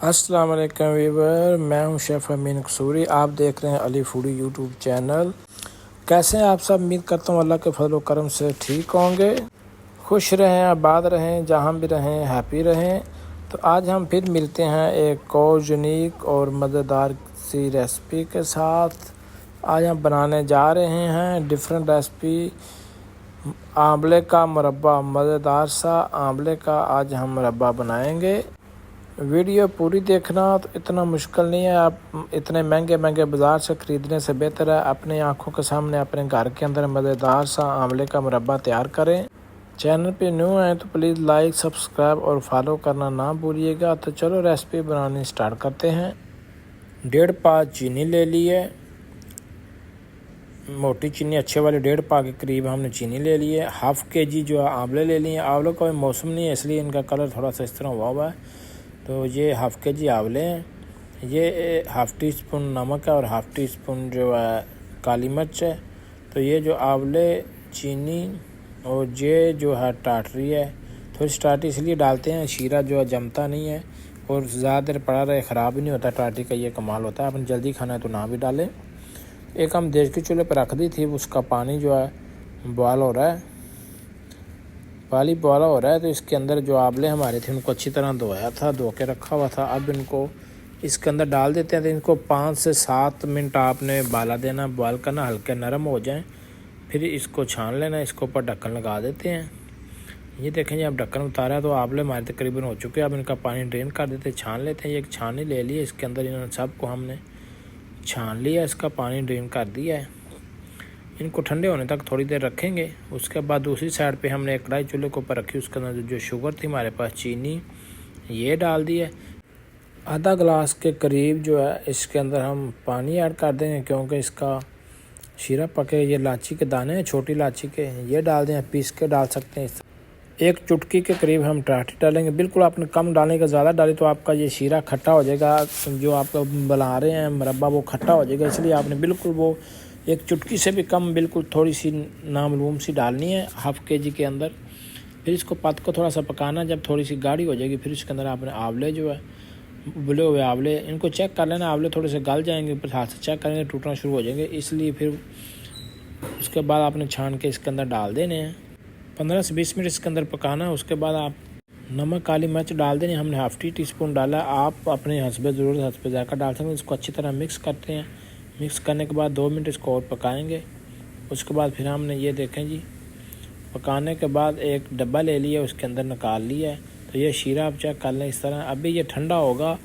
अस्सलाम वालेकुम वीवर, मैं हूं शेफ़ अमीन कसूरी। आप देख रहे हैं अली फूडी यूट्यूब चैनल। कैसे हैं आप सब? उम्मीद करता हूं अल्लाह के फजल करम से ठीक होंगे, खुश रहें, आबाद रहें, जहां भी रहें हैप्पी रहें। तो आज हम फिर मिलते हैं एक और यूनिक और मज़ेदार सी रेसिपी के साथ। आज हम बनाने जा रहे हैं डिफरेंट रेसिपी, आंवले का मुरब्बा। मज़ेदार सा आंवले का आज हम मुरब्बा बनाएंगे। वीडियो पूरी देखना, तो इतना मुश्किल नहीं है। आप इतने महंगे बाज़ार से ख़रीदने से बेहतर है अपनी आंखों के सामने अपने घर के अंदर मज़ेदार सा आंवले का मुरब्बा तैयार करें। चैनल पे न्यू हैं तो प्लीज़ लाइक, सब्सक्राइब और फॉलो करना ना भूलिएगा। तो चलो रेसिपी बनानी स्टार्ट करते हैं। 1.5 पा चीनी ले ली है, मोटी चीनी अच्छे वाली 1.5 पा के करीब हमने चीनी ले ली है। हाफ़ के जी जो है आंवले ले लिए। आंवलों का मौसम नहीं है इसलिए इनका कलर थोड़ा सा इस तरह हुआ है। तो ये हाफ़ के जी आंवले हैं। ये हाफ़ टी स्पून नमक है और हाफ़ टी स्पून जो है काली मिर्च है। तो ये जो आंवले, चीनी और ये जो है टाटरी है, थोड़ी टाटरी इसलिए डालते हैं शीरा जो है जमता नहीं है और ज़्यादा देर पड़ा रहे ख़राब ही नहीं होता। टाटरी का ये कमाल होता है। आपने जल्दी खाना है तो ना भी डालें। एक हम देश के चूल्हे पर रख दी थी, उसका पानी जो है बॉयल हो रहा है, पानी बॉयल हो रहा है। तो इसके अंदर जो आंवले हमारे थे उनको अच्छी तरह धोया था, धो के रखा हुआ था। अब इनको इसके अंदर डाल देते हैं। तो इनको 5 से 7 मिनट आपने बाला देना, बॉयल करना, हल्के नरम हो जाएं। फिर इसको छान लेना, इसके ऊपर ढक्कन लगा देते हैं। ये देखें जी, अब ढक्कन उतारा तो आंवले हमारे तकरीबन हो चुके हैं। अब इनका पानी ड्रेन कर देते हैं, छान लेते हैं। ये एक छानी ले ली है, इसके अंदर इन्होंने सबको हमने छान लिया, इसका पानी ड्रेन कर दिया है। इनको ठंडे होने तक थोड़ी देर रखेंगे। उसके बाद दूसरी साइड पे हमने एक कढ़ाई चूल्हे के ऊपर रखी, उसके अंदर जो शुगर थी हमारे पास, चीनी, ये डाल दी है। आधा गिलास के करीब जो है इसके अंदर हम पानी ऐड कर देंगे, क्योंकि इसका शीरा पके। ये इलायची के दाने हैं, छोटी इलायची के, ये डाल दें, पीस के डाल सकते हैं। एक चुटकी के करीब हम टाटरी डालेंगे। बिल्कुल आपने कम डालने का, ज़्यादा डाली तो आपका ये शीरा खट्टा हो जाएगा। जो आप बना रहे हैं मुरब्बा वो खट्टा हो जाएगा, इसलिए आपने बिल्कुल वो एक चुटकी से भी कम, बिल्कुल थोड़ी सी नामालूम सी डालनी है हाफ़ के जी के अंदर। फिर इसको पत्त को थोड़ा सा पकाना, जब थोड़ी सी गाढ़ी हो जाएगी फिर इसके अंदर आपने आंवले जो है, उबले हुए आंवले, इनको चेक कर लेना। आंवले थोड़े से गल जाएंगे, फिर हाथ से चेक करेंगे, टूटना शुरू हो जाएंगे, इसलिए फिर उसके बाद आपने छान के इसके अंदर डाल देने हैं। 15 से 20 मिनट इसके अंदर पकाना है। उसके बाद आप नमक, काली मिर्च डाल देनी। हमने हाफ़ टी स्पून डाला, आप अपने हस्बे ज़रूरत, हस्बे ज़ायक़ा डाल सकते हैं। इसको अच्छी तरह मिक्स करते हैं। मिक्स करने के बाद 2 मिनट इसको और पकाएंगे। उसके बाद फिर हमने ये देखें जी, पकाने के बाद एक डब्बा ले लिया, उसके अंदर निकाल लिया है। तो ये शीरा आप चेक कर लें इस तरह। अभी ये ठंडा होगा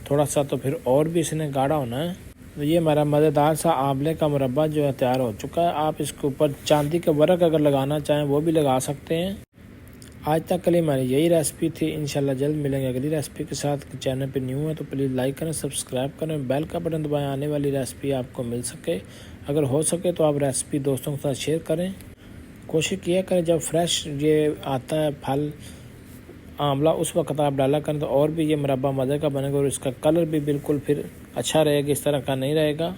थोड़ा सा, तो फिर और भी इसने गाढ़ा होना है। तो ये हमारा मज़ेदार सा आंवले का मुरब्बा जो है तैयार हो चुका है। आप इसके ऊपर चांदी के वर्क अगर लगाना चाहें वो भी लगा सकते हैं। आज तक के लिए हमारी यही रेसिपी थी। इंशाल्लाह जल्द मिलेंगे अगली रेसिपी के साथ। चैनल पे न्यू है तो प्लीज़ लाइक करें, सब्सक्राइब करें, बेल का बटन दबाएं, आने वाली रेसिपी आपको मिल सके। अगर हो सके तो आप रेसिपी दोस्तों के साथ शेयर करें। कोशिश किया करें जब फ्रेश ये आता है फल आंवला, उस वक्त आप डाला करें तो और भी ये मुरब्बा मज़े का बनेगा और इसका कलर भी बिल्कुल फिर अच्छा रहेगा, इस तरह का नहीं रहेगा।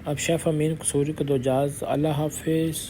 अब शेफ़ अमीन कसूरी को दो इजाज़त। अल्लाह हाफिज़।